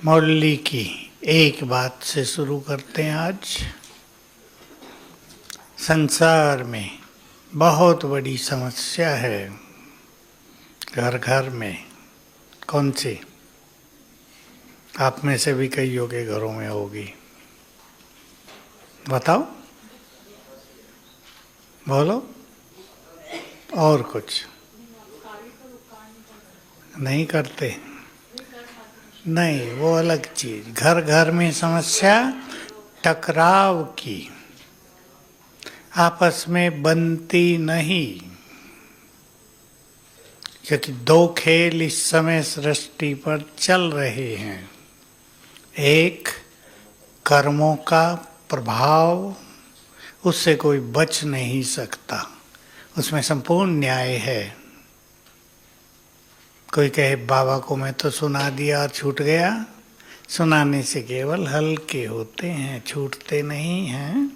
मुरली की एक बात से शुरू करते हैं आज। संसार में बहुत बड़ी समस्या है, घर घर में। कौन सी? आप में से भी कईयों के घरों में होगी। बताओ, बोलो। और कुछ नहीं करते? नहीं, वो अलग चीज। घर घर में समस्या टकराव की, आपस में बनती नहीं। क्योंकि दो खेल इस समय सृष्टि पर चल रहे हैं। एक, कर्मों का प्रभाव, उससे कोई बच नहीं सकता, उसमें संपूर्ण न्याय है। कोई कहे बाबा को मैं तो सुना दिया और छूट गया। सुनाने से केवल हल्के होते हैं, छूटते नहीं हैं।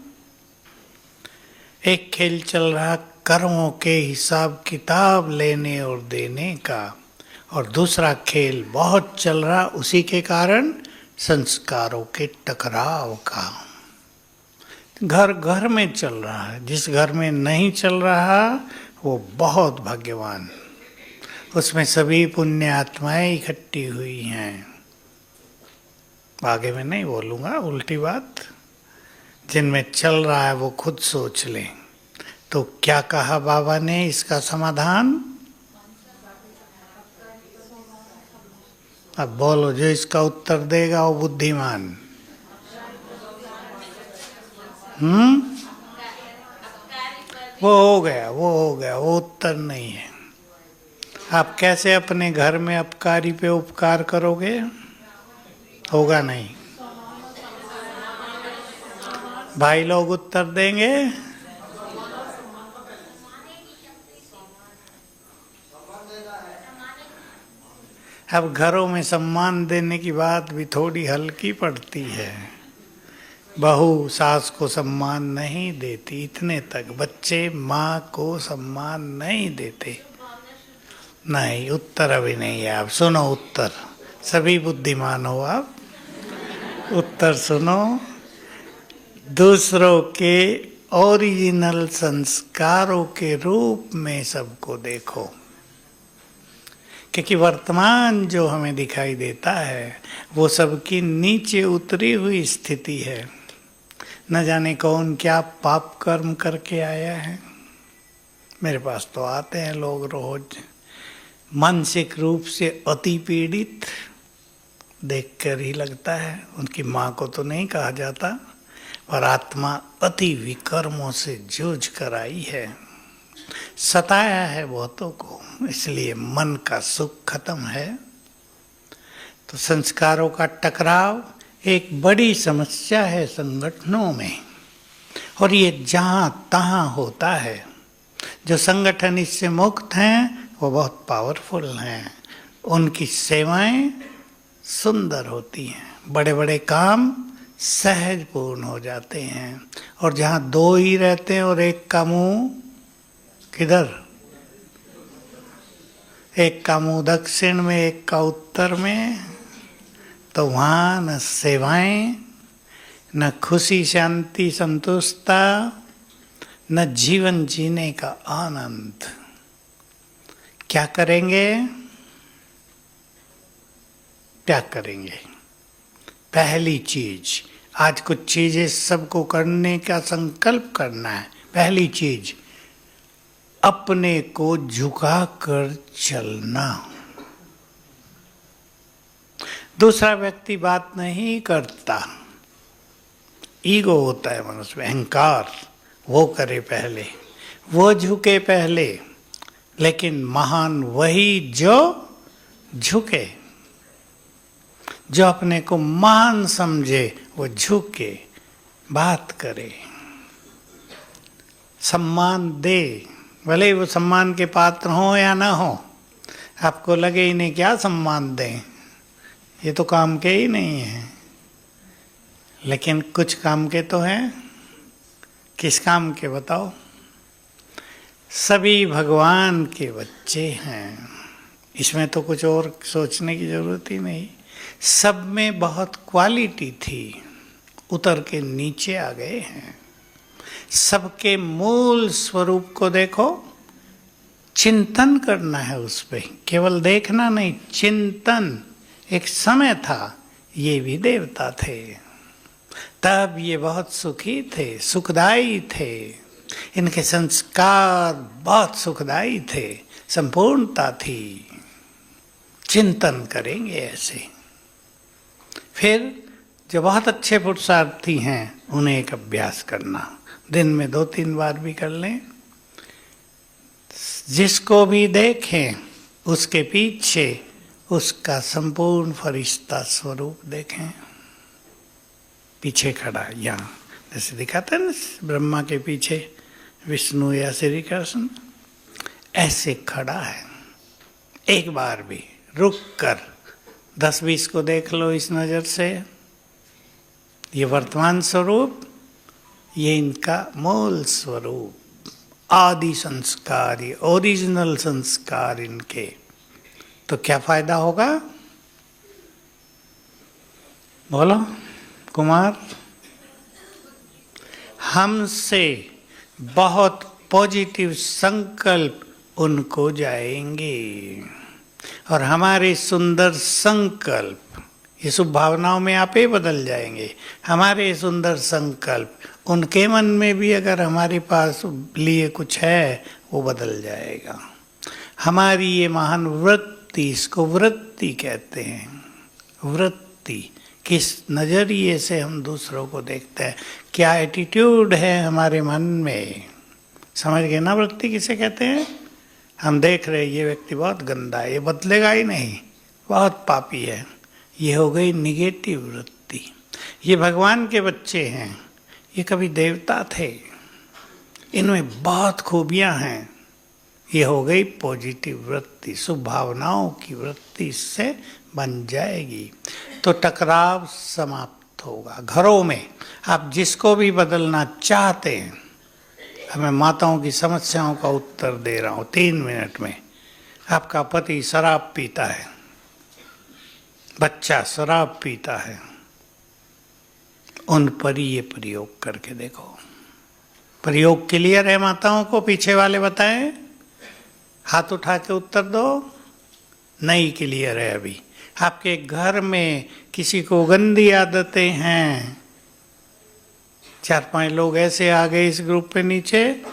एक खेल चल रहा कर्मों के हिसाब किताब लेने और देने का, और दूसरा खेल बहुत चल रहा उसी के कारण संस्कारों के टकराव का। घर घर में चल रहा है। जिस घर में नहीं चल रहा वो बहुत भाग्यवान। उसमें सभी पुण्य आत्माएं इकट्ठी हुई हैं। आगे मैं नहीं बोलूँगा उल्टी बात। जिनमें चल रहा है वो खुद सोच लें। तो क्या कहा बाबा ने इसका समाधान? अब बोलो, जो इसका उत्तर देगा वो बुद्धिमान। वो हो गया, वो उत्तर नहीं है। आप कैसे अपने घर में अपकारी पे उपकार करोगे? होगा नहीं। भाई लोग उत्तर देंगे। अब घरों में सम्मान देने की बात भी थोड़ी हल्की पड़ती है। बहू सास को सम्मान नहीं देती, इतने तक। बच्चे माँ को सम्मान नहीं देते। नहीं, उत्तर अभी नहीं है। आप सुनो उत्तर। सभी बुद्धिमान हो आप। उत्तर सुनो। दूसरों के ओरिजिनल संस्कारों के रूप में सबको देखो। क्योंकि वर्तमान जो हमें दिखाई देता है वो सबकी नीचे उतरी हुई स्थिति है। न जाने कौन क्या पाप कर्म करके आया है। मेरे पास तो आते हैं लोग रोज, मानसिक रूप से अति पीड़ित। देखकर ही लगता है, उनकी माँ को तो नहीं कहा जाता, पर आत्मा अति विकर्मों से जूझ कर आई है। सताया है बहुतों को, इसलिए मन का सुख खत्म है। तो संस्कारों का टकराव एक बड़ी समस्या है संगठनों में, और ये जहाँ तहाँ होता है। जो संगठन इससे मुक्त हैं वो बहुत पावरफुल हैं। उनकी सेवाएं सुंदर होती हैं, बड़े बड़े काम सहज पूर्ण हो जाते हैं। और जहाँ दो ही रहते हैं और एक का मुंह किधर, एक का मुंह दक्षिण में एक का उत्तर में, तो वहाँ न सेवाएं, न खुशी शांति संतुष्टता, न जीवन जीने का आनंद। क्या करेंगे? क्या करेंगे? पहली चीज, आज कुछ चीजें सबको करने का संकल्प करना है। पहली चीज, अपने को झुका कर चलना। दूसरा व्यक्ति बात नहीं करता, ईगो होता है मनुष्य में, अहंकार। वो करे पहले, वो झुके पहले। लेकिन महान वही जो झुके। जो अपने को महान समझे वो झुके, बात करे, सम्मान दे। भले वो सम्मान के पात्र हो या ना हो। आपको लगे इन्हें क्या सम्मान दें, ये तो काम के ही नहीं है। लेकिन कुछ काम के तो हैं। किस काम के बताओ? सभी भगवान के बच्चे हैं। इसमें तो कुछ और सोचने की जरूरत ही नहीं। सब में बहुत क्वालिटी थी, उतर के नीचे आ गए हैं। सबके मूल स्वरूप को देखो, चिंतन करना है उस पे, केवल देखना नहीं, चिंतन। एक समय था ये भी देवता थे, तब ये बहुत सुखी थे, सुखदायी थे, इनके संस्कार बहुत सुखदायी थे, संपूर्णता थी। चिंतन करेंगे ऐसे। फिर जो बहुत अच्छे पुरुषार्थी हैं उन्हें एक अभ्यास करना, दिन में 2-3 बार भी कर लें। जिसको भी देखें उसके पीछे उसका संपूर्ण फरिश्ता स्वरूप देखें। पीछे खड़ा यहाँ, जैसे दिखाता है ना ब्रह्मा के पीछे विष्णु या श्री कृष्ण, ऐसे खड़ा है। एक बार भी रुक कर 10-20 को देख लो इस नज़र से। ये वर्तमान स्वरूप, ये इनका मूल स्वरूप, आदि संस्कार, ये ओरिजिनल संस्कार इनके। तो क्या फायदा होगा? बोलो कुमार। हमसे बहुत पॉजिटिव संकल्प उनको जाएंगे, और हमारे सुंदर संकल्प ये शुभ भावनाओं में आप ही बदल जाएंगे। हमारे सुंदर संकल्प उनके मन में भी अगर हमारे पास लिए कुछ है वो बदल जाएगा। हमारी ये महान वृत्ति, इसको वृत्ति कहते हैं। वृत्ति, किस नज़रिए से हम दूसरों को देखते हैं, क्या एटीट्यूड है हमारे मन में। समझ गए ना वृत्ति किसे कहते हैं? हम देख रहे ये व्यक्ति बहुत गंदा है, ये बदलेगा ही नहीं, बहुत पापी है, ये हो गई निगेटिव वृत्ति। ये भगवान के बच्चे हैं, ये कभी देवता थे, इनमें बहुत खूबियां हैं, ये हो गई पॉजिटिव वृत्ति। शुभ भावनाओं की वृत्ति इससे बन जाएगी तो टकराव समाप्त होगा। घरों में आप जिसको भी बदलना चाहते हैं, मैं माताओं की समस्याओं का उत्तर दे रहा हूँ 3 मिनट में। आपका पति शराब पीता है, बच्चा शराब पीता है, उन पर ये प्रयोग करके देखो। प्रयोग क्लियर है माताओं को? पीछे वाले बताएं, हाथ उठा के उत्तर दो। नहीं क्लियर है अभी। आपके घर में किसी को गंदी आदतें हैं, 4-5 लोग ऐसे आ गए इस ग्रुप पे नीचे,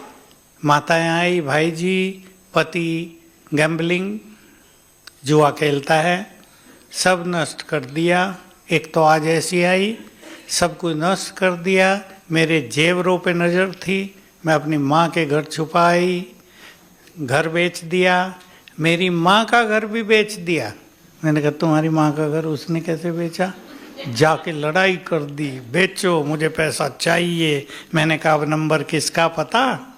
माताएं आई, भाई जी, पति गैम्बलिंग, जुआ खेलता है, सब नष्ट कर दिया। एक तो आज ऐसी आई, सब कुछ नष्ट कर दिया। मेरे जेवरों पे नज़र थी, मैं अपनी माँ के घर छुपाई, घर बेच दिया, मेरी माँ का घर भी बेच दिया। मैंने कहा तुम्हारी माँ का घर उसने कैसे बेचा? जाके लड़ाई कर दी, बेचो मुझे पैसा चाहिए। मैंने कहा अब नंबर किसका पता?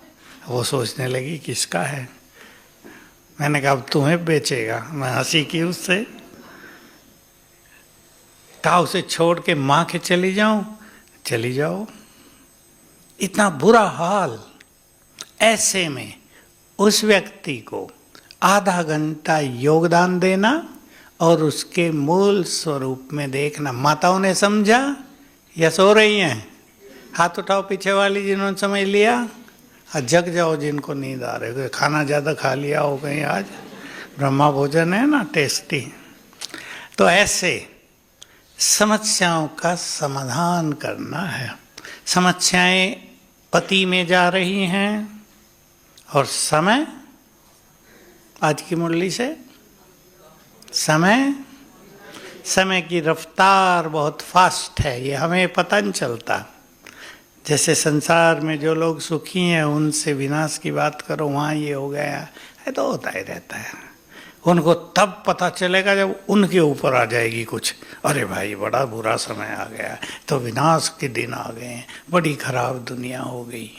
वो सोचने लगी किसका है। मैंने कहा अब तुम्हें बेचेगा। मैं हंसी की उससे, कहा उसे छोड़ के माँ के चली जाऊं? चली जाओ। इतना बुरा हाल। ऐसे में उस व्यक्ति को आधा घंटा योगदान देना और उसके मूल स्वरूप में देखना। माताओं ने समझा या सो रही हैं? हाथ उठाओ पीछे वाली जिन्होंने समझ लिया, और जग जाओ जिनको नींद आ रही है। खाना ज़्यादा खा लिया हो कहीं, आज ब्रह्मा भोजन है ना, टेस्टी। तो ऐसे समस्याओं का समाधान करना है। समस्याएं पति में जा रही हैं और समय, आज की मुरली से समय की रफ्तार बहुत फास्ट है, ये हमें पता नहीं चलता। जैसे संसार में जो लोग सुखी हैं उनसे विनाश की बात करो, वहाँ ये हो गया है, तो होता ही रहता है। उनको तब पता चलेगा जब उनके ऊपर आ जाएगी कुछ, अरे भाई बड़ा बुरा समय आ गया, तो विनाश के दिन आ गए, बड़ी खराब दुनिया हो गई।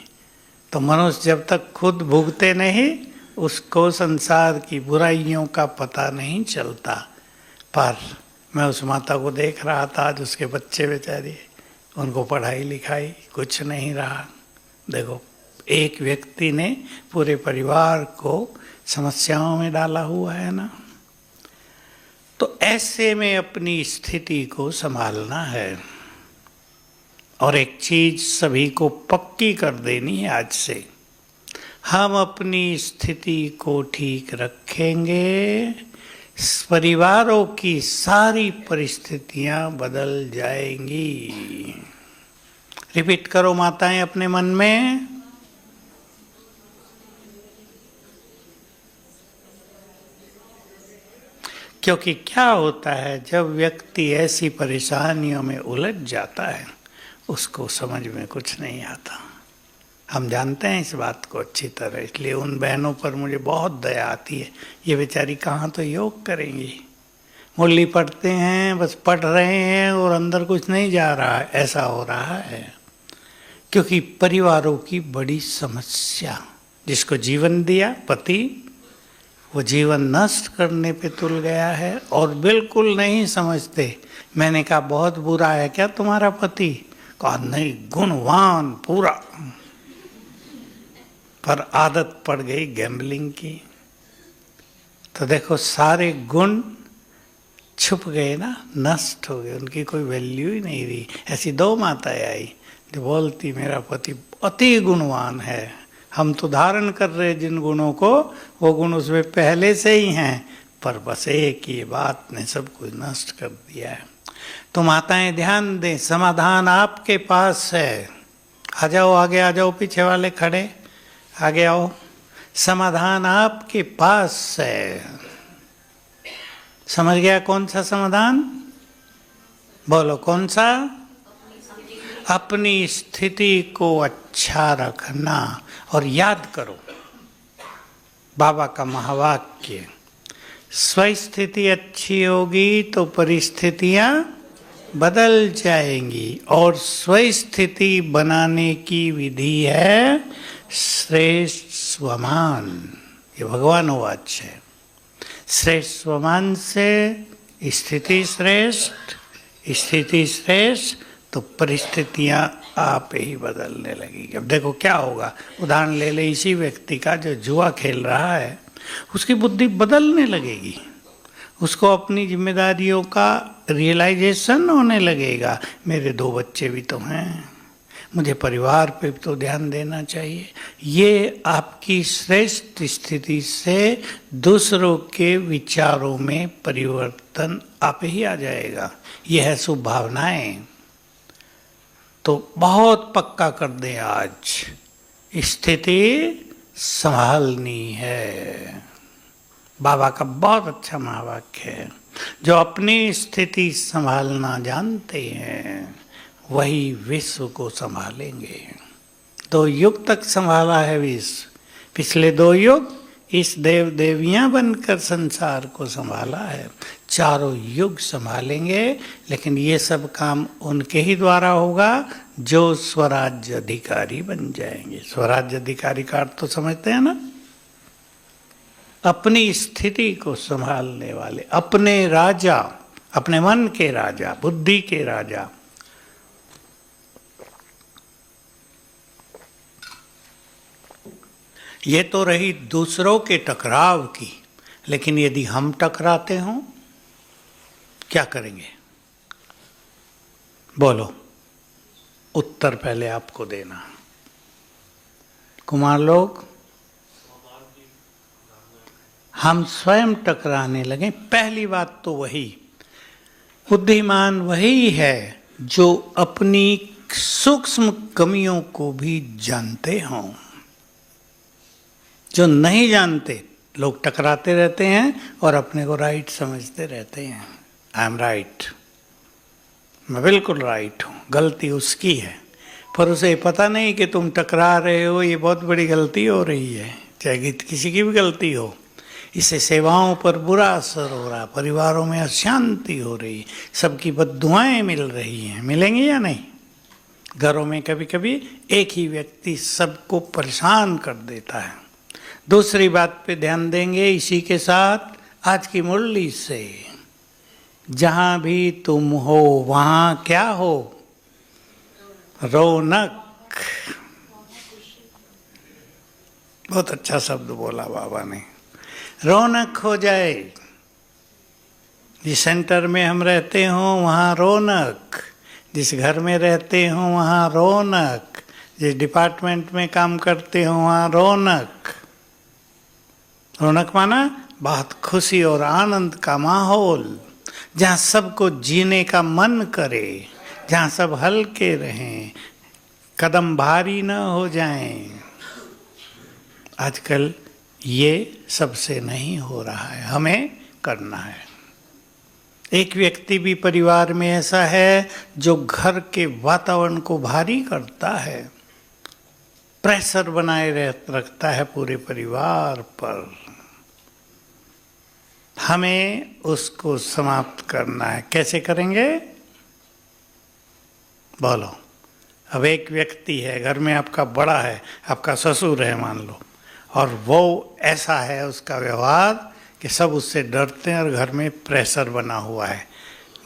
तो मनुष्य जब तक खुद भुगते नहीं, उसको संसार की बुराइयों का पता नहीं चलता। पर मैं उस माता को देख रहा था, आज उसके बच्चे बेचारे, उनको पढ़ाई लिखाई कुछ नहीं रहा। देखो एक व्यक्ति ने पूरे परिवार को समस्याओं में डाला हुआ है ना। तो ऐसे में अपनी स्थिति को संभालना है। और एक चीज सभी को पक्की कर देनी है आज से, हम अपनी स्थिति को ठीक रखेंगे, परिवारों की सारी परिस्थितियां बदल जाएंगी। रिपीट करो माताएं अपने मन में। क्योंकि क्या होता है, जब व्यक्ति ऐसी परेशानियों में उलझ जाता है उसको समझ में कुछ नहीं आता। हम जानते हैं इस बात को अच्छी तरह, इसलिए उन बहनों पर मुझे बहुत दया आती है। ये बेचारी कहाँ तो योग करेंगी, मुरली पढ़ते हैं, बस पढ़ रहे हैं और अंदर कुछ नहीं जा रहा है, ऐसा हो रहा है। क्योंकि परिवारों की बड़ी समस्या, जिसको जीवन दिया पति, वो जीवन नष्ट करने पे तुल गया है और बिल्कुल नहीं समझते। मैंने कहा बहुत बुरा है क्या तुम्हारा पति? कहा नहीं, गुणवान पूरा, पर आदत पड़ गई गैम्बलिंग की। तो देखो सारे गुण छुप गए ना, नष्ट हो गए, उनकी कोई वैल्यू ही नहीं रही। ऐसी 2 माताएं आई जो बोलती मेरा पति अति गुणवान है, हम तो धारण कर रहे जिन गुणों को, वो गुण उसमें पहले से ही हैं, पर बस एक ये बात ने सब कुछ नष्ट कर दिया है। तो माताएं ध्यान दें, समाधान आपके पास है। आ जाओ आगे, आ जाओ, पीछे वाले खड़े आगे आओ। समाधान आपके पास है। समझ गया कौन सा समाधान? बोलो कौन सा? अपनी स्थिति को अच्छा रखना। और याद करो बाबा का महावाक्य, स्वस्थिति अच्छी होगी तो परिस्थितियां बदल जाएंगी, और स्वस्थिति बनाने की विधि है श्रेष्ठ स्वमान। ये भगवान वाच है। श्रेष्ठ स्वमान से स्थिति श्रेष्ठ, स्थिति श्रेष्ठ तो परिस्थितियां आप ही बदलने लगेगी। अब देखो क्या होगा, उदाहरण ले ले इसी व्यक्ति का जो जुआ खेल रहा है, उसकी बुद्धि बदलने लगेगी, उसको अपनी जिम्मेदारियों का रियलाइजेशन होने लगेगा। मेरे 2 बच्चे भी तो हैं, मुझे परिवार पे तो ध्यान देना चाहिए। ये आपकी श्रेष्ठ स्थिति से दूसरों के विचारों में परिवर्तन आप ही आ जाएगा। यह है शुभ भावनाएं। तो बहुत पक्का कर दें, आज स्थिति संभालनी है। बाबा का बहुत अच्छा महावाक्य है, जो अपनी स्थिति संभालना जानते हैं वही विश्व को संभालेंगे। 2 युग तक संभाला है विश्व, पिछले 2 युग इस देव देवियां बनकर संसार को संभाला है। 4 युग संभालेंगे, लेकिन ये सब काम उनके ही द्वारा होगा जो स्वराज्य अधिकारी बन जाएंगे। स्वराज्य अधिकारी का अर्थ तो समझते हैं ना, अपनी स्थिति को संभालने वाले, अपने राजा, अपने मन के राजा, बुद्धि के राजा। ये तो रही दूसरों के टकराव की, लेकिन यदि हम टकराते हों क्या करेंगे? बोलो, उत्तर पहले आपको देना। कुमार लोग, हम स्वयं टकराने लगे। पहली बात तो वही, बुद्धिमान वही है जो अपनी सूक्ष्म कमियों को भी जानते हों। जो नहीं जानते लोग टकराते रहते हैं और अपने को राइट समझते रहते हैं। आई एम राइट, मैं बिल्कुल राइट हूँ, गलती उसकी है। पर उसे पता नहीं कि तुम टकरा रहे हो, ये बहुत बड़ी गलती हो रही है, चाहे किसी की भी गलती हो। इससे सेवाओं पर बुरा असर हो रहा, परिवारों में अशांति हो रही, सबकी बद्दुआएं मिल रही हैं। मिलेंगी या नहीं? घरों में कभी कभी एक ही व्यक्ति सबको परेशान कर देता है। दूसरी बात पे ध्यान देंगे इसी के साथ, आज की मुरली से, जहां भी तुम हो वहां क्या हो? रौनक। बहुत अच्छा शब्द बोला बाबा ने, रौनक हो जाए। जिस सेंटर में हम रहते हों वहाँ रौनक, जिस घर में रहते हों वहाँ रौनक, जिस डिपार्टमेंट में काम करते हों वहाँ रौनक। रौनक माना बहुत खुशी और आनंद का माहौल, जहाँ सबको जीने का मन करे, जहाँ सब हल्के रहें, कदम भारी न हो जाएं। आजकल ये सबसे नहीं हो रहा है, हमें करना है। एक व्यक्ति भी परिवार में ऐसा है जो घर के वातावरण को भारी करता है, प्रेशर बनाए रखता है पूरे परिवार पर। हमें उसको समाप्त करना है। कैसे करेंगे? बोलो। अब एक व्यक्ति है, घर में आपका बड़ा है, आपका ससुर है मान लो, और वो ऐसा है उसका व्यवहार कि सब उससे डरते हैं और घर में प्रेशर बना हुआ है।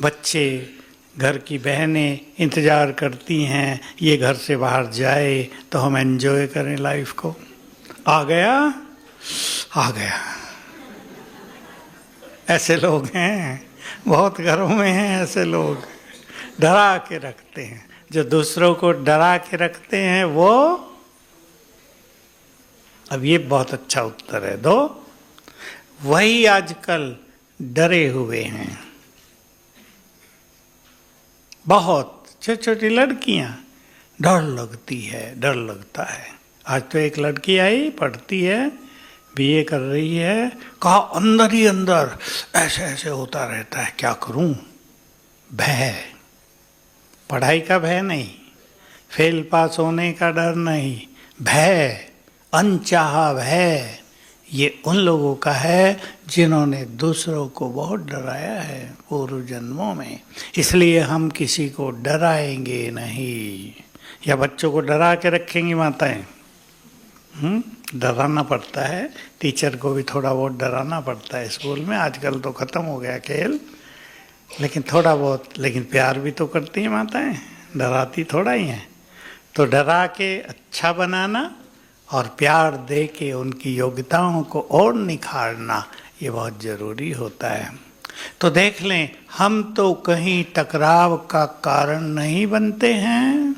बच्चे, घर की बहनें इंतज़ार करती हैं ये घर से बाहर जाए तो हम एंजॉय करें लाइफ को। आ गया, आ गया। ऐसे लोग हैं, बहुत घरों में हैं ऐसे लोग, डरा के रखते हैं। जो दूसरों को डरा के रखते हैं वो, अब ये बहुत अच्छा उत्तर है दो, वही आजकल डरे हुए हैं। बहुत छोटी छोटी लड़कियां, डर लगती है, डर लगता है। आज तो एक लड़की आई, पढ़ती है, बीए कर रही है, कहा अंदर ही अंदर ऐसे ऐसे होता रहता है, क्या करूं? भय, पढ़ाई का भय नहीं, फेल पास होने का डर नहीं, भय, अनचाहा भय, ये उन लोगों का है जिन्होंने दूसरों को बहुत डराया है पूर्व जन्मों में। इसलिए हम किसी को डराएंगे नहीं, या बच्चों को डरा के रखेंगी माताएं। डराना पड़ता है, टीचर को भी थोड़ा बहुत डराना पड़ता है स्कूल में। आजकल तो ख़त्म हो गया खेल, लेकिन थोड़ा बहुत, लेकिन प्यार भी तो करती हैं माताएं, डराती थोड़ा ही हैं। तो डरा के अच्छा बनाना और प्यार दे के उनकी योग्यताओं को और निखारना, ये बहुत ज़रूरी होता है। तो देख लें, हम तो कहीं टकराव का कारण नहीं बनते हैं।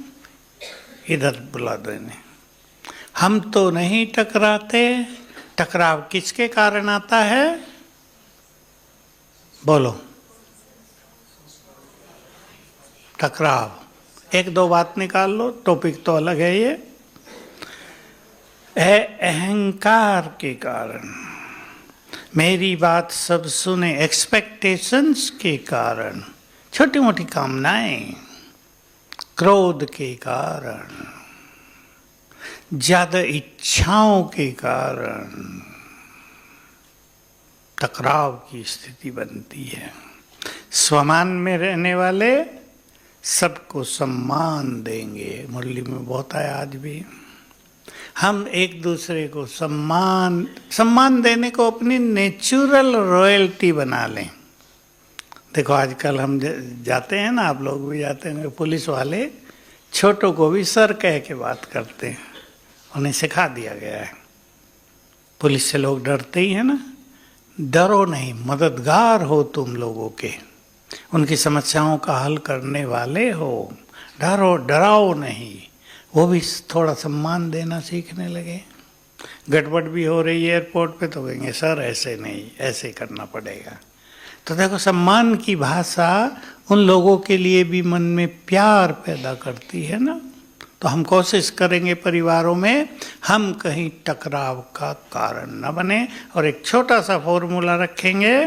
इधर बुला दो इन्हें। हम तो नहीं टकराते। टकराव किसके कारण आता है? बोलो। टकराव, एक दो बात निकाल लो, टॉपिक तो अलग है ये। अहंकार के कारण, मेरी बात सब सुने, एक्सपेक्टेशंस के कारण, छोटी मोटी कामनाएं, क्रोध के कारण, ज्यादा इच्छाओं के कारण टकराव की स्थिति बनती है। स्वमान में रहने वाले सबको सम्मान देंगे, मुरली में बहुत आया आज भी। हम एक दूसरे को सम्मान देने को अपनी नेचुरल रॉयल्टी बना लें। देखो आजकल हम जाते हैं ना, आप लोग भी जाते हैं, पुलिस वाले छोटों को भी सर कह के बात करते हैं, उन्हें सिखा दिया गया है। पुलिस से लोग डरते ही हैं ना। डरो नहीं, मददगार हो तुम लोगों के, उनकी समस्याओं का हल करने वाले हो। डराओ नहीं। वो भी थोड़ा सम्मान देना सीखने लगे। गड़बड़ भी हो रही है एयरपोर्ट पे तो कहेंगे सर ऐसे नहीं, ऐसे करना पड़ेगा। तो देखो, सम्मान की भाषा उन लोगों के लिए भी मन में प्यार पैदा करती है ना। तो हम कोशिश करेंगे परिवारों में हम कहीं टकराव का कारण न बने। और एक छोटा सा फॉर्मूला रखेंगे,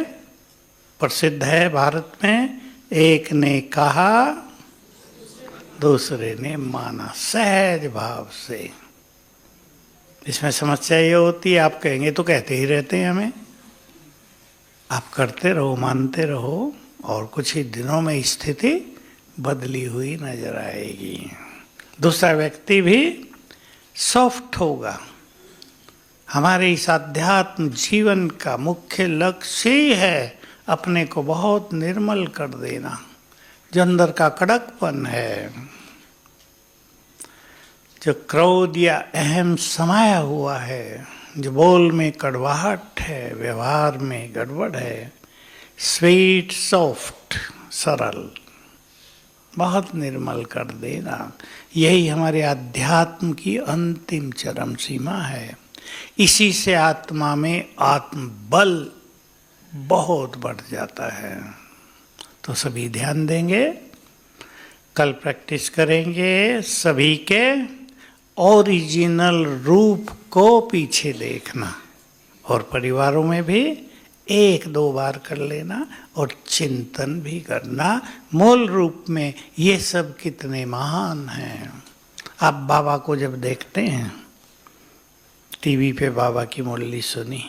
प्रसिद्ध है भारत में, एक ने कहा दूसरे ने माना, सहज भाव से। इसमें समस्या ये होती है, आप कहेंगे तो कहते ही रहते हैं हमें। आप करते रहो, मानते रहो, और कुछ ही दिनों में स्थिति बदली हुई नजर आएगी। दूसरा व्यक्ति भी सॉफ्ट होगा। हमारे इस आध्यात्म जीवन का मुख्य लक्ष्य ही है अपने को बहुत निर्मल कर देना। जो अंदर का कड़कपन है, जो क्रोध या अहम समाया हुआ है, जो बोल में कड़वाहट है, व्यवहार में गड़बड़ है, स्वीट सॉफ्ट सरल, बहुत निर्मल कर देना। यही हमारे अध्यात्म की अंतिम चरम सीमा है। इसी से आत्मा में आत्मबल बहुत बढ़ जाता है। तो सभी ध्यान देंगे, कल प्रैक्टिस करेंगे। सभी के ओरिजिनल रूप को पीछे देखना, और परिवारों में भी 1-2 बार कर लेना और चिंतन भी करना मूल रूप में ये सब कितने महान हैं। आप बाबा को जब देखते हैं, टीवी पे बाबा की मुरली सुनी,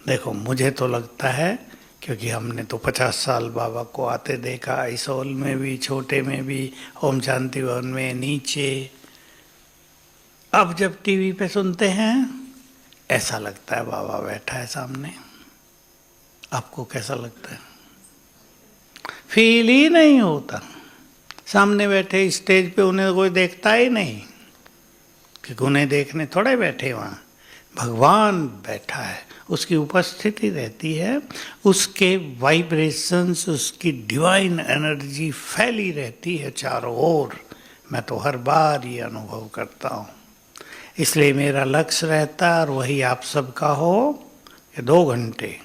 देखो मुझे तो लगता है, क्योंकि हमने तो 50 साल बाबा को आते देखा, इस हॉल में भी, छोटे में भी, ओम शांति भवन में, नीचे। अब जब टीवी पे सुनते हैं ऐसा लगता है बाबा बैठा है सामने। आपको कैसा लगता है? फील ही नहीं होता। सामने बैठे स्टेज पे उन्हें कोई देखता ही नहीं, क्योंकि उन्हें देखने थोड़े बैठे वहाँ, भगवान बैठा है, उसकी उपस्थिति रहती है, उसके वाइब्रेशंस, उसकी डिवाइन एनर्जी फैली रहती है चारों ओर। मैं तो हर बार ये अनुभव करता हूँ। इसलिए मेरा लक्ष्य रहता है, और वही आप सबका हो, कि 2 घंटे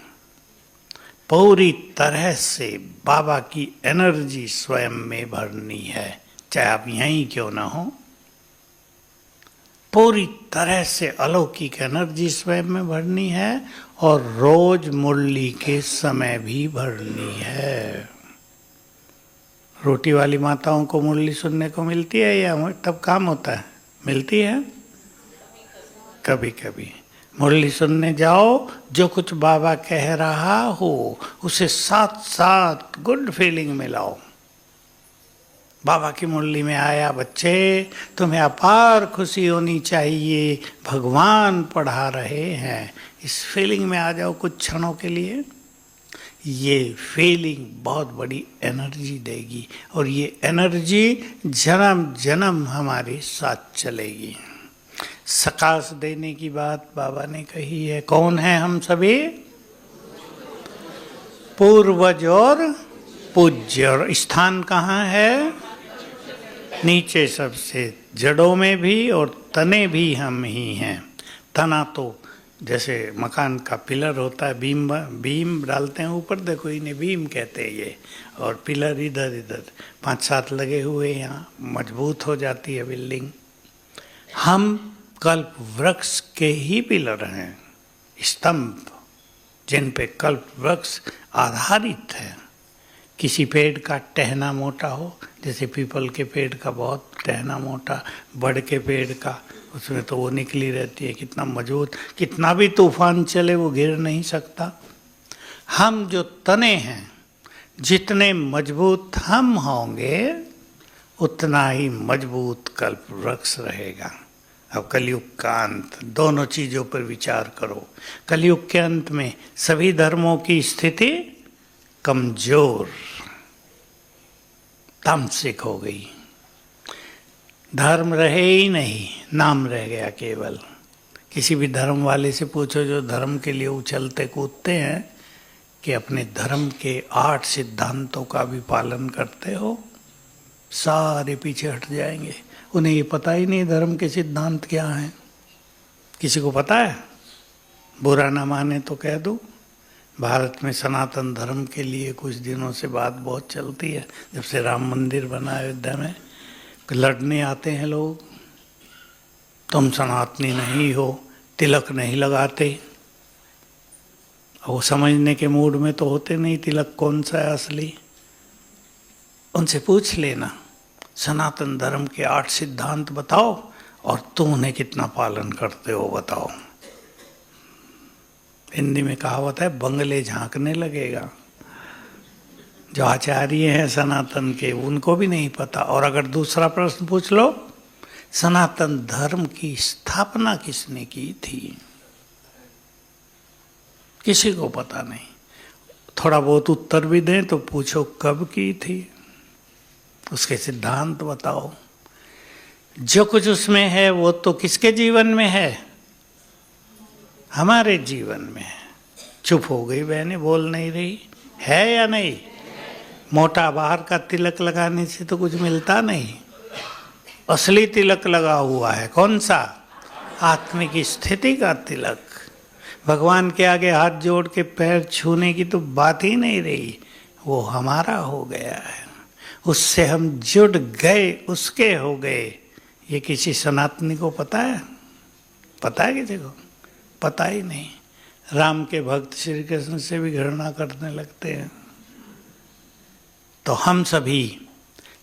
पूरी तरह से बाबा की एनर्जी स्वयं में भरनी है, चाहे आप यहीं क्यों ना हो। पूरी तरह से अलौकिक एनर्जी स्वयं में भरनी है, और रोज मुरली के समय भी भरनी है। रोटी वाली माताओं को मुरली सुनने को मिलती है या तब काम होता है? मिलती है कभी कभी। मुरली सुनने जाओ, जो कुछ बाबा कह रहा हो उसे साथ साथ गुड फीलिंग में लाओ। बाबा की मुरली में आया बच्चे, तुम्हें अपार खुशी होनी चाहिए, भगवान पढ़ा रहे हैं, इस फीलिंग में आ जाओ कुछ क्षणों के लिए। ये फीलिंग बहुत बड़ी एनर्जी देगी, और ये एनर्जी जन्म जन्म हमारे साथ चलेगी। सकाश देने की बात बाबा ने कही है। कौन है हम सभी? पूर्वज और पूज्य। और स्थान कहाँ है? नीचे सबसे, जड़ों में भी और तने भी हम ही हैं। तना तो जैसे मकान का पिलर होता है, बीम डालते हैं ऊपर, देखो इन्हें बीम कहते हैं ये, और पिलर इधर इधर 5-7 लगे हुए, यहाँ मजबूत हो जाती है बिल्डिंग। हम कल्प वृक्ष के ही पिलर हैं, स्तंभ, जिन पे कल्प वृक्ष आधारित है। किसी पेड़ का टहना मोटा हो, जैसे पीपल के पेड़ का बहुत टहना मोटा, बड़ के पेड़ का, उसमें तो वो निकली रहती है, कितना मजबूत, कितना भी तूफान चले वो गिर नहीं सकता। हम जो तने हैं, जितने मजबूत हम होंगे उतना ही मजबूत कल्प वृक्ष रहेगा। अब कलयुग का अंत, दोनों चीजों पर विचार करो। कलयुग के अंत में सभी धर्मों की स्थिति कमजोर, तामसिक हो गई, धर्म रहे ही नहीं, नाम रह गया केवल। किसी भी धर्म वाले से पूछो जो धर्म के लिए उछलते कूदते हैं, कि अपने धर्म के 8 सिद्धांतों का भी पालन करते हो, सारे पीछे हट जाएंगे। उन्हें ये पता ही नहीं धर्म के सिद्धांत क्या हैं। किसी को पता है? बुरा ना माने तो कह दूं, भारत में सनातन धर्म के लिए कुछ दिनों से बात बहुत चलती है। जब से राम मंदिर बना अयोध्या में, लड़ने आते हैं लोग, तुम सनातनी नहीं हो, तिलक नहीं लगाते। वो समझने के मूड में तो होते नहीं तिलक कौन सा है असली। उनसे पूछ लेना, सनातन धर्म के 8 सिद्धांत बताओ, और तुम उन्हें कितना पालन करते हो बताओ। हिंदी में कहावत है, बंगले झांकने लगेगा। जो आचार्य हैं सनातन के, उनको भी नहीं पता। और अगर दूसरा प्रश्न पूछ लो, सनातन धर्म की स्थापना किसने की थी, किसी को पता नहीं। थोड़ा बहुत उत्तर भी दें तो पूछो कब की थी, उसके सिद्धांत बताओ। जो कुछ उसमें है वो तो किसके जीवन में है? हमारे जीवन में है। चुप हो गई बहनें, बोल नहीं रही। है या नहीं? मोटा बाहर का तिलक लगाने से तो कुछ मिलता नहीं। असली तिलक लगा हुआ है कौन सा? आत्मिक स्थिति का तिलक। भगवान के आगे हाथ जोड़ के पैर छूने की तो बात ही नहीं रही, वो हमारा हो गया है, उससे हम जुड़ गए, उसके हो गए। ये किसी सनातनी को पता है? पता है किसी को? पता ही नहीं। राम के भक्त श्री कृष्ण से भी घृणा करने लगते हैं। तो हम सभी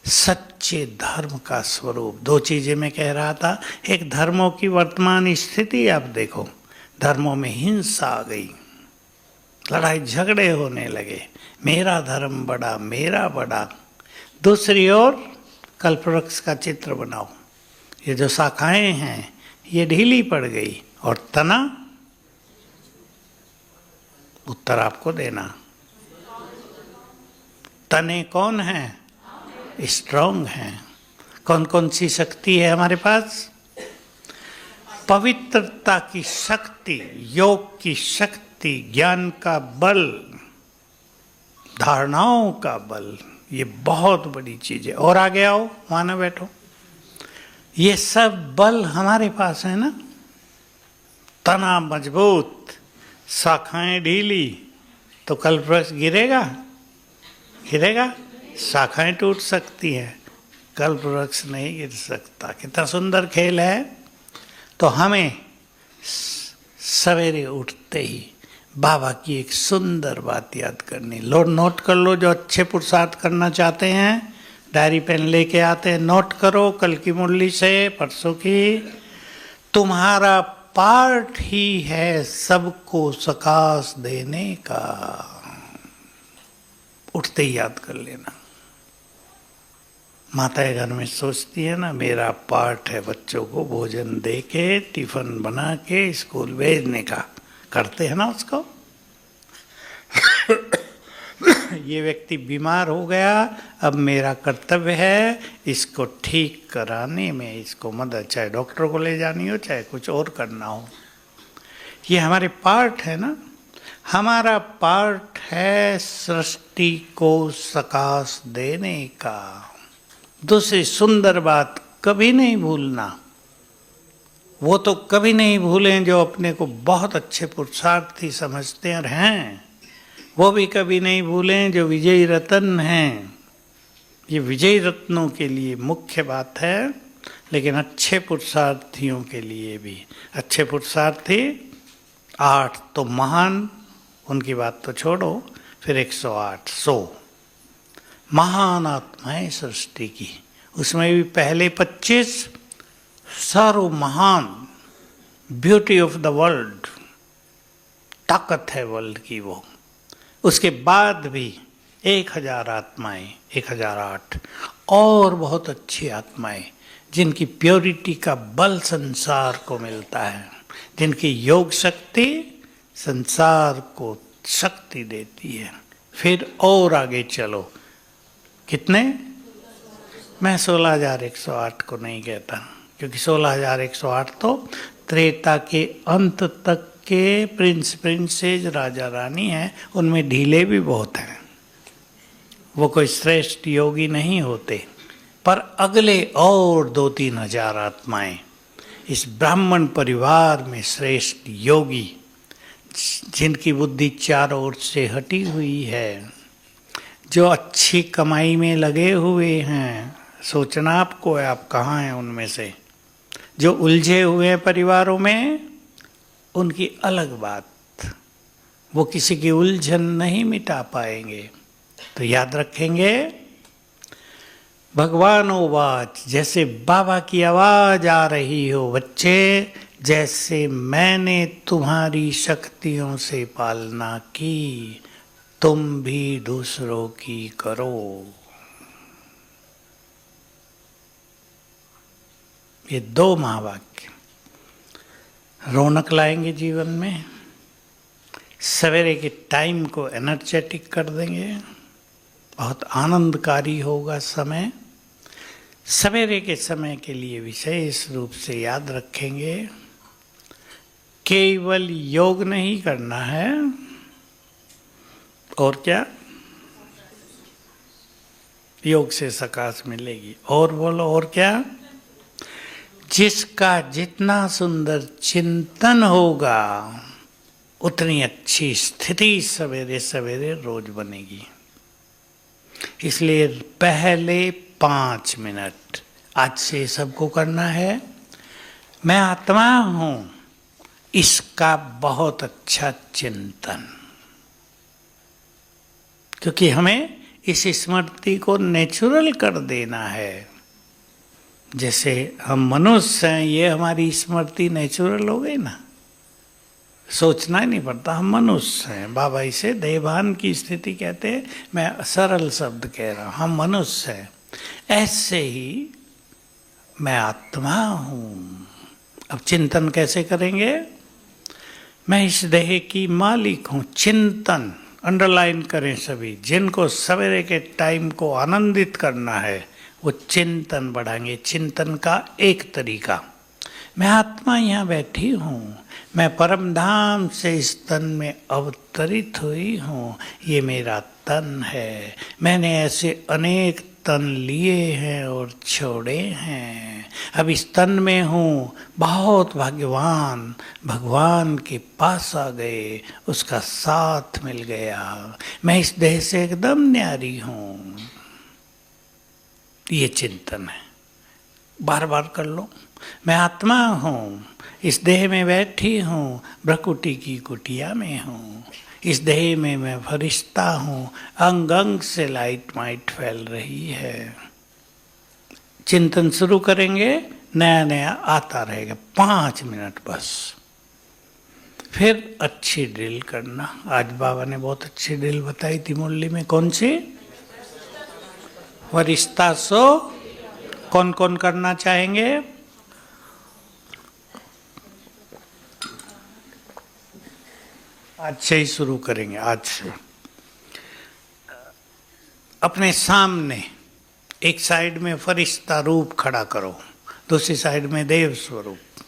सच्चे धर्म का स्वरूप, दो चीजें मैं कह रहा था। एक धर्मों की वर्तमान स्थिति आप देखो, धर्मों में हिंसा आ गई, लड़ाई झगड़े होने लगे, मेरा धर्म बड़ा, मेरा बड़ा। दूसरी ओर कल्पवृक्ष का चित्र बनाओ, ये जो शाखाएं हैं ये ढीली पड़ गई, और तना, उत्तर आपको देना। तने कौन है? स्ट्रॉन्ग है। कौन कौन सी शक्ति है हमारे पास? पवित्रता की शक्ति, योग की शक्ति, ज्ञान का बल, धारणाओं का बल, ये बहुत बड़ी चीज है। और आगे आओ, वहां ना बैठो। ये सब बल हमारे पास है ना। तना मजबूत, शाखाएं ढीली, तो कल्पवृक्ष गिरेगा? गिरेगा? शाखाएं टूट सकती हैं, कल्पवृक्ष नहीं गिर सकता। कितना सुंदर खेल है। तो हमें सवेरे उठते ही बाबा की एक सुंदर बात याद करनी। नोट कर लो, जो अच्छे पुरुषार्थ करना चाहते हैं डायरी पेन लेके आते हैं, नोट करो कल की मुरली से, परसों की। तुम्हारा पार्ट ही है सबको सकाश देने का। उठते ही याद कर लेना। माताएं घर में सोचती है ना, मेरा पार्ट है बच्चों को भोजन दे के, टिफिन बना के स्कूल भेजने का। करते हैं ना उसको। ये व्यक्ति बीमार हो गया, अब मेरा कर्तव्य है इसको ठीक कराने में, इसको मदद, चाहे डॉक्टर को ले जानी हो, चाहे कुछ और करना हो। ये हमारे पार्ट है ना। हमारा पार्ट है सृष्टि को सकाश देने का। दूसरी सुंदर बात कभी नहीं भूलना, वो तो कभी नहीं भूलें जो अपने को बहुत अच्छे पुरुषार्थी समझते हैं, वो भी कभी नहीं भूलें जो विजयी रत्न हैं। ये विजयी रत्नों के लिए मुख्य बात है, लेकिन अच्छे पुरुषार्थियों के लिए भी। अच्छे पुरुषार्थी 8 तो महान, उनकी बात तो छोड़ो, फिर 108 100 महान आत्माएं सृष्टि की। उसमें भी पहले 25 सर्व महान, ब्यूटी ऑफ द वर्ल्ड, ताकत है वर्ल्ड की वो। उसके बाद भी 1000 आत्माएं, 1008 और बहुत अच्छी आत्माएं, जिनकी प्योरिटी का बल संसार को मिलता है, जिनकी योग शक्ति संसार को शक्ति देती है। फिर और आगे चलो, कितने? मैं 16,108 को नहीं कहता, क्योंकि 16,108 तो त्रेता के अंत तक के प्रिंस प्रिंसेस राजा रानी हैं, उनमें ढीले भी बहुत हैं, वो कोई श्रेष्ठ योगी नहीं होते। पर अगले और 2-3 हजार आत्माएं इस ब्राह्मण परिवार में श्रेष्ठ योगी, जिनकी बुद्धि चारों ओर से हटी हुई है, जो अच्छी कमाई में लगे हुए हैं। सोचना आपको है, आप कहाँ हैं उनमें से। जो उलझे हुए हैं परिवारों में, उनकी अलग बात, वो किसी की उलझन नहीं मिटा पाएंगे। तो याद रखेंगे, भगवान वाच, जैसे बाबा की आवाज आ रही हो, बच्चे जैसे मैंने तुम्हारी शक्तियों से पालना की, तुम भी दूसरों की करो। ये 2 महावाक्य रौनक लाएंगे जीवन में, सवेरे के टाइम को एनर्जेटिक कर देंगे, बहुत आनंदकारी होगा समय। सवेरे के समय के लिए विशेष रूप से याद रखेंगे, केवल योग नहीं करना है, और क्या? योग से सकाश मिलेगी। और बोलो और क्या? जिसका जितना सुंदर चिंतन होगा उतनी अच्छी स्थिति सवेरे सवेरे रोज बनेगी। इसलिए पहले 5 मिनट आज से सबको करना है। मैं आत्मा हूं, इसका बहुत अच्छा चिंतन, क्योंकि हमें इस स्मृति को नेचुरल कर देना है। जैसे हम मनुष्य हैं, ये हमारी स्मृति नेचुरल हो गई ना, सोचना ही नहीं पड़ता, हम मनुष्य हैं। बाबा इसे देवान की स्थिति कहते हैं, मैं सरल शब्द कह रहा हूं, हम मनुष्य हैं। ऐसे ही मैं आत्मा हूं। अब चिंतन कैसे करेंगे? मैं इस देह की मालिक हूं। चिंतन अंडरलाइन करें सभी, जिनको सवेरे के टाइम को आनंदित करना है वो चिंतन बढ़ाएंगे। चिंतन का एक तरीका, मैं आत्मा यहाँ बैठी हूँ, मैं परम धाम से इस तन में अवतरित हुई हूँ, ये मेरा तन है। मैंने ऐसे अनेक तन लिए हैं और छोड़े हैं, अब इस तन में हूँ। बहुत भाग्यवान, भगवान के पास आ गए, उसका साथ मिल गया। मैं इस देह से एकदम न्यारी हूँ। ये चिंतन है, बार बार कर लो। मैं आत्मा हूँ, इस देह में बैठी हूँ, भ्रकुटी की कुटिया में हूँ। इस देह में मैं फरिश्ता हूँ, अंग अंग से लाइट माइट फैल रही है। चिंतन शुरू करेंगे, नया नया आता रहेगा। 5 मिनट बस। फिर अच्छी ड्रिल करना। आज बाबा ने बहुत अच्छी ड्रिल बताई थी मुरली में। कौन सी? फरिश्ता सो। कौन कौन करना चाहेंगे? आज से ही शुरू करेंगे। आज से अपने सामने एक साइड में फरिश्ता रूप खड़ा करो, दूसरी साइड में देव स्वरूप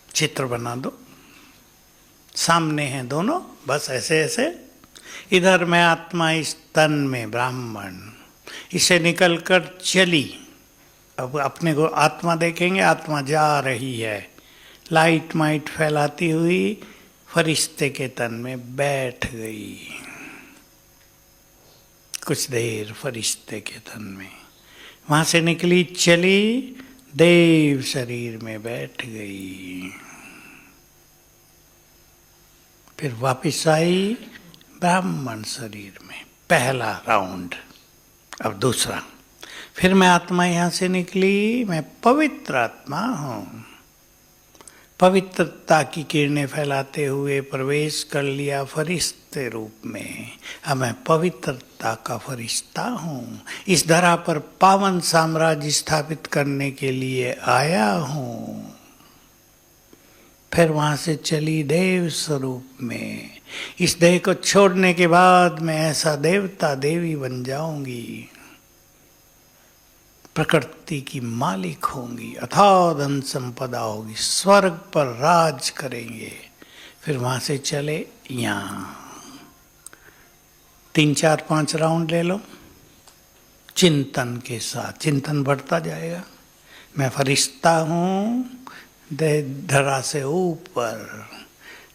चित्र बना दो। सामने हैं दोनों, बस ऐसे ऐसे। इधर मैं आत्मा, इस तन में ब्राह्मण, इसे निकलकर चली। अब अपने को आत्मा देखेंगे, आत्मा जा रही है, लाइट माइट फैलाती हुई फरिश्ते के तन में बैठ गई। कुछ देर फरिश्ते के तन में, वहां से निकली, चली, देव शरीर में बैठ गई। फिर वापिस आई ब्राह्मण शरीर में। पहला राउंड। अब दूसरा। फिर मैं आत्मा यहां से निकली, मैं पवित्र आत्मा हूं। पवित्रता की किरणें फैलाते हुए प्रवेश कर लिया फरिश्ते रूप में। अब मैं पवित्रता का फरिश्ता हूँ, इस धरा पर पावन साम्राज्य स्थापित करने के लिए आया हूँ। फिर वहां से चली देव स्वरूप में। इस देह को छोड़ने के बाद मैं ऐसा देवता देवी बन जाऊंगी, प्रकृति की मालिक होंगी, अथाह धन संपदा होगी, स्वर्ग पर राज करेंगे। फिर वहां से चले यहाँ। 3 4 5 राउंड ले लो चिंतन के साथ। चिंतन बढ़ता जाएगा। मैं फरिश्ता हूँ, धरा से ऊपर,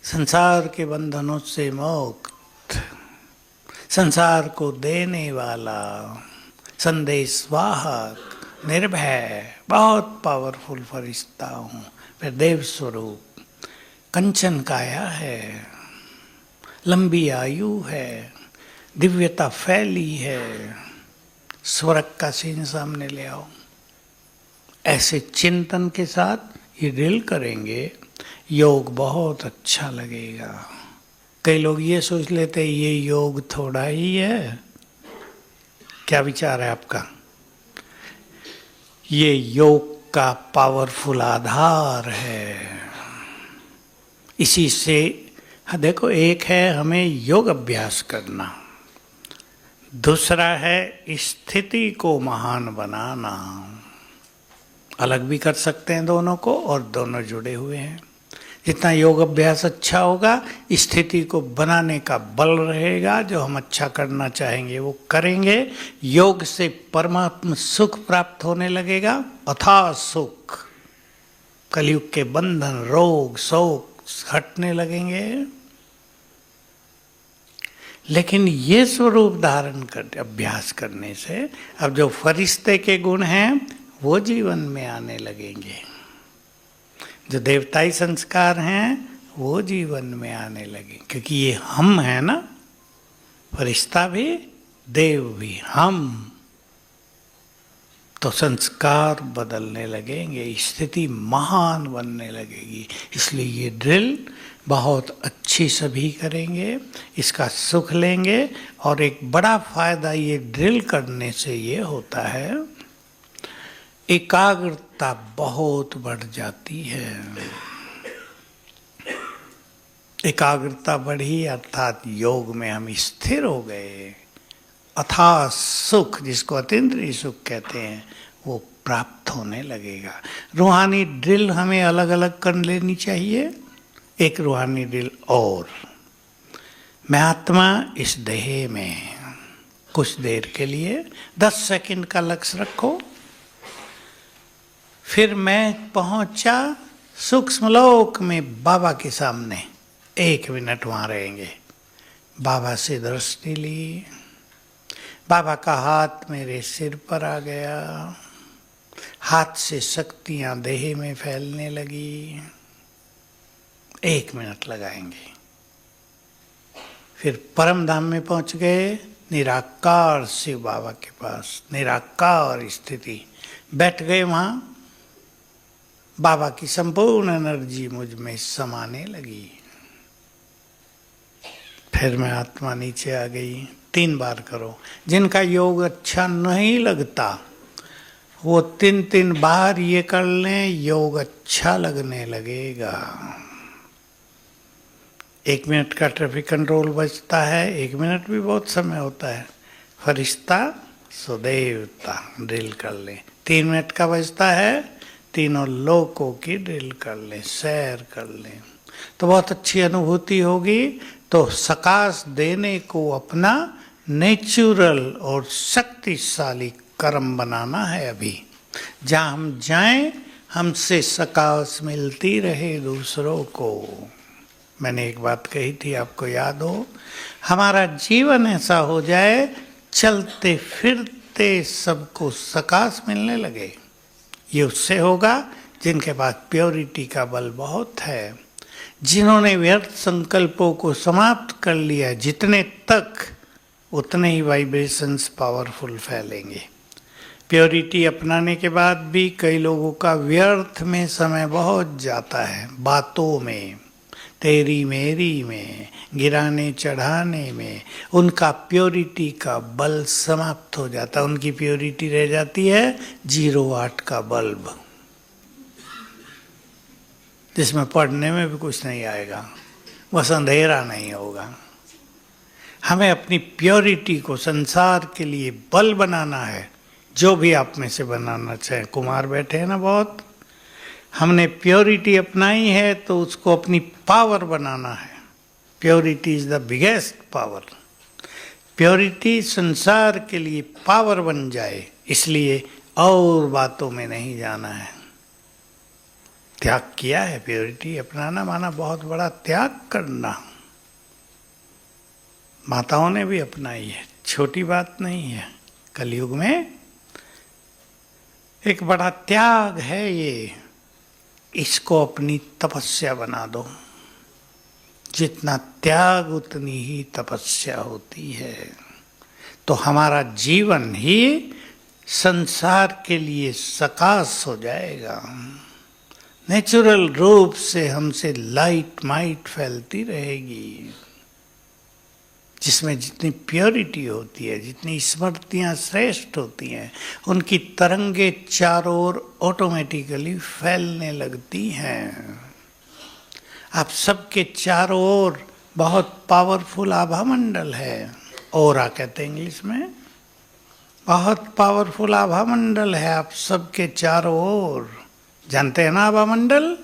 संसार के बंधनों से मुक्त, संसार को देने वाला, संदेश वाहक, निर्भय, बहुत पावरफुल फरिश्ता हूँ। फिर देव स्वरूप, कंचन काया है, लंबी आयु है, दिव्यता फैली है, स्वर्ग का सीन सामने ले आओ। ऐसे चिंतन के साथ ये ड्रिल करेंगे, योग बहुत अच्छा लगेगा। कई लोग ये सोच लेते हैं ये योग थोड़ा ही है। क्या विचार है आपका? ये योग का पावरफुल आधार है। इसी से देखो, एक है हमें योग अभ्यास करना, दूसरा है स्थिति को महान बनाना। अलग भी कर सकते हैं दोनों को, और दोनों जुड़े हुए हैं। जितना योग अभ्यास अच्छा होगा, स्थिति को बनाने का बल रहेगा। जो हम अच्छा करना चाहेंगे वो करेंगे। योग से परमात्मा सुख प्राप्त होने लगेगा, अथाह सुख। कलयुग के बंधन, रोग, शोक हटने लगेंगे। लेकिन ये स्वरूप धारण कर अभ्यास करने से अब जो फरिश्ते के गुण हैं वो जीवन में आने लगेंगे। जो देवताई संस्कार हैं वो जीवन में आने लगे, क्योंकि ये हम हैं ना, फरिश्ता भी देव भी हम। तो संस्कार बदलने लगेंगे, स्थिति महान बनने लगेगी। इसलिए ये ड्रिल बहुत अच्छी सभी करेंगे, इसका सुख लेंगे। और एक बड़ा फायदा ये ड्रिल करने से ये होता है, एकाग्रता बहुत बढ़ जाती है। एकाग्रता बढ़ी अर्थात योग में हम स्थिर हो गए। अथाह सुख, जिसको अतीन्द्रिय सुख कहते हैं, वो प्राप्त होने लगेगा। रूहानी ड्रिल हमें अलग अलग कर लेनी चाहिए। एक रूहानी ड्रिल और, मैं आत्मा इस देह में, कुछ देर के लिए 10 सेकंड का लक्ष्य रखो। फिर मैं पहुंचा सूक्ष्म लोक में बाबा के सामने, 1 मिनट वहां रहेंगे। बाबा से दृष्टि ली, बाबा का हाथ मेरे सिर पर आ गया, हाथ से शक्तियां देह में फैलने लगी। 1 मिनट लगाएंगे। फिर परम धाम में पहुंच गए, निराकार शिव बाबा के पास, निराकार स्थिति, बैठ गए वहां। बाबा की संपूर्ण एनर्जी मुझ में समाने लगी। फिर मैं आत्मा नीचे आ गई। 3 बार करो। जिनका योग अच्छा नहीं लगता वो 3-3 बार ये कर लें, योग अच्छा लगने लगेगा। 1 मिनट का ट्रैफिक कंट्रोल बचता है। 1 मिनट भी बहुत समय होता है। फरिश्ता सुदेवता ड्रिल कर लें। 3 मिनट का बचता है, तीनों लोकों की ड्रिल कर लें, सैर कर लें, तो बहुत अच्छी अनुभूति होगी। तो सकाश देने को अपना नेचुरल और शक्तिशाली कर्म बनाना है। अभी जहाँ हम जाएं, हमसे सकाश मिलती रहे दूसरों को। मैंने एक बात कही थी, आपको याद हो, हमारा जीवन ऐसा हो जाए, चलते फिरते सबको सकाश मिलने लगे। ये उससे होगा जिनके पास प्योरिटी का बल बहुत है, जिन्होंने व्यर्थ संकल्पों को समाप्त कर लिया। जितने तक उतने ही वाइब्रेशंस पावरफुल फैलेंगे। प्योरिटी अपनाने के बाद भी कई लोगों का व्यर्थ में समय बहुत जाता है, बातों में, तेरी मेरी में, गिराने चढ़ाने में। उनका प्योरिटी का बल समाप्त हो जाता है। उनकी प्योरिटी रह जाती है 0 का बल्ब, जिसमें पढ़ने में भी कुछ नहीं आएगा, बस अंधेरा नहीं होगा। हमें अपनी प्योरिटी को संसार के लिए बल बनाना है। जो भी आप में से बनाना चाहे, कुमार बैठे हैं ना बहुत, हमने प्योरिटी अपनाई है तो उसको अपनी पावर बनाना है। Purity is the biggest power. Purity संसार के लिए पावर बन जाए, इसलिए और बातों में नहीं जाना है। त्याग किया है। प्योरिटी अपनाना माना बहुत बड़ा त्याग करना। माताओं ने भी अपनाई है, छोटी बात नहीं है। कलयुग में एक बड़ा त्याग है ये। इसको अपनी तपस्या बना दो। जितना त्याग उतनी ही तपस्या होती है। तो हमारा जीवन ही संसार के लिए सकाश हो जाएगा। नेचुरल रूप से हमसे लाइट माइट फैलती रहेगी, जिसमें जितनी प्योरिटी होती है, जितनी स्मृतियाँ श्रेष्ठ होती हैं, उनकी तरंगे चारों ओर ऑटोमेटिकली फैलने लगती हैं। आप सबके चारों ओर बहुत पावरफुल आभा मंडल है। ओरा कहते हैं इंग्लिश में। बहुत पावरफुल आभा मंडल है आप सबके चारों ओर। जानते हैं ना आभा मंडल?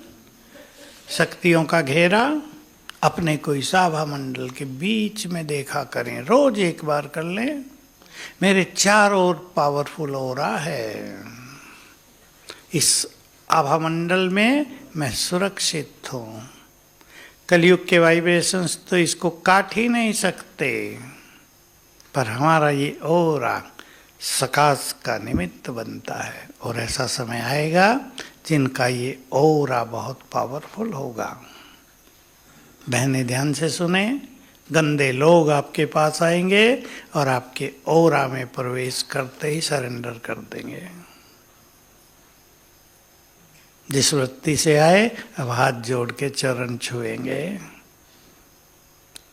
शक्तियों का घेरा अपने को इस आभा मंडल के बीच में देखा करें, रोज एक बार कर लें। मेरे चारों ओर पावरफुल ऑरा है, इस आभा मंडल में मैं सुरक्षित हूं। कलयुग के वाइब्रेशंस तो इसको काट ही नहीं सकते, पर हमारा ये ऑरा सकाश का निमित्त बनता है। और ऐसा समय आएगा जिनका ये ऑरा बहुत पावरफुल होगा। बहनें ध्यान से सुने, गंदे लोग आपके पास आएंगे और आपके ऑरा में प्रवेश करते ही सरेंडर कर देंगे। जिस वृत्ति से आए अब हाथ जोड़ के चरण छुएंगे।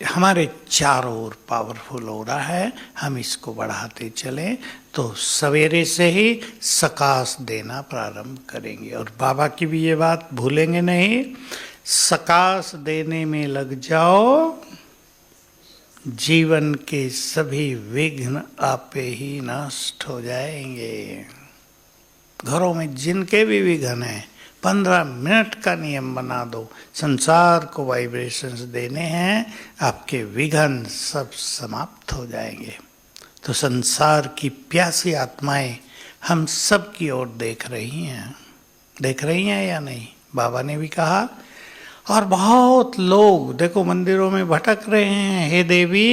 हमारे चारों ओर पावरफुल हो रहा है, हम इसको बढ़ाते चलें तो सवेरे से ही सकाश देना प्रारंभ करेंगे। और बाबा की भी ये बात भूलेंगे नहीं, सकाश देने में लग जाओ, जीवन के सभी विघ्न आपे ही नष्ट हो जाएंगे। घरों में जिनके भी विघ्न हैं 15 मिनट का नियम बना दो, संसार को वाइब्रेशंस देने हैं, आपके विघ्न सब समाप्त हो जाएंगे। तो संसार की प्यासी आत्माएं हम सब की ओर देख रही हैं या नहीं? बाबा ने भी कहा। और बहुत लोग देखो मंदिरों में भटक रहे हैं, हे देवी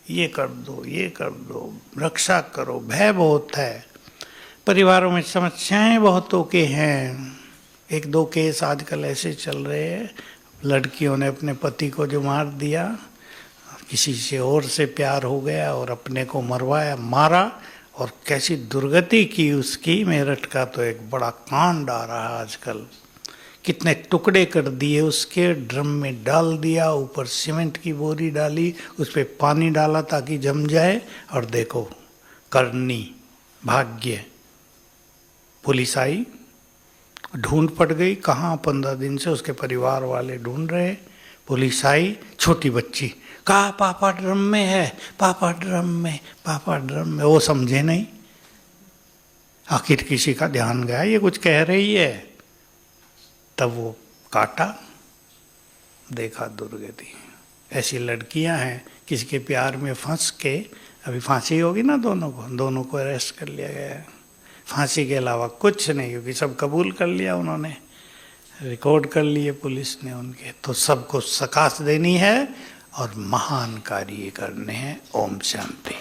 ये कर दो, ये कर दो, रक्षा करो, भय बहुत है, परिवारों में समस्याएं बहुतों के हैं। एक दो केस आजकल ऐसे चल रहे हैं, लड़कियों ने अपने पति को जो मार दिया, किसी से और से प्यार हो गया और अपने को मरवाया, मारा, और कैसी दुर्गति की उसकी। मेरठ का तो एक बड़ा कांड आ रहा है आजकल, कितने टुकड़े कर दिए उसके, ड्रम में डाल दिया, ऊपर सीमेंट की बोरी डाली, उस पर पानी डाला ताकि जम जाए, और देखो करनी भाग्य। पुलिस आई, ढूंढ पड़ गई, कहाँ 15 दिन से उसके परिवार वाले ढूंढ रहे। पुलिस आई, छोटी बच्ची, कहा पापा ड्रम में है, पापा ड्रम में, पापा ड्रम में। वो समझे नहीं, आखिर किसी का ध्यान गया ये कुछ कह रही है, तब वो काटा, देखा दुर्गति। ऐसी लड़कियां हैं, किसी के प्यार में फंस के, अभी फांसी होगी ना दोनों को अरेस्ट कर लिया गया है। फांसी के अलावा कुछ नहीं, क्योंकि सब कबूल कर लिया उन्होंने, रिकॉर्ड कर लिए पुलिस ने उनके। तो सबको सकाश देनी है और महान कार्य करने हैं। ओम शांति।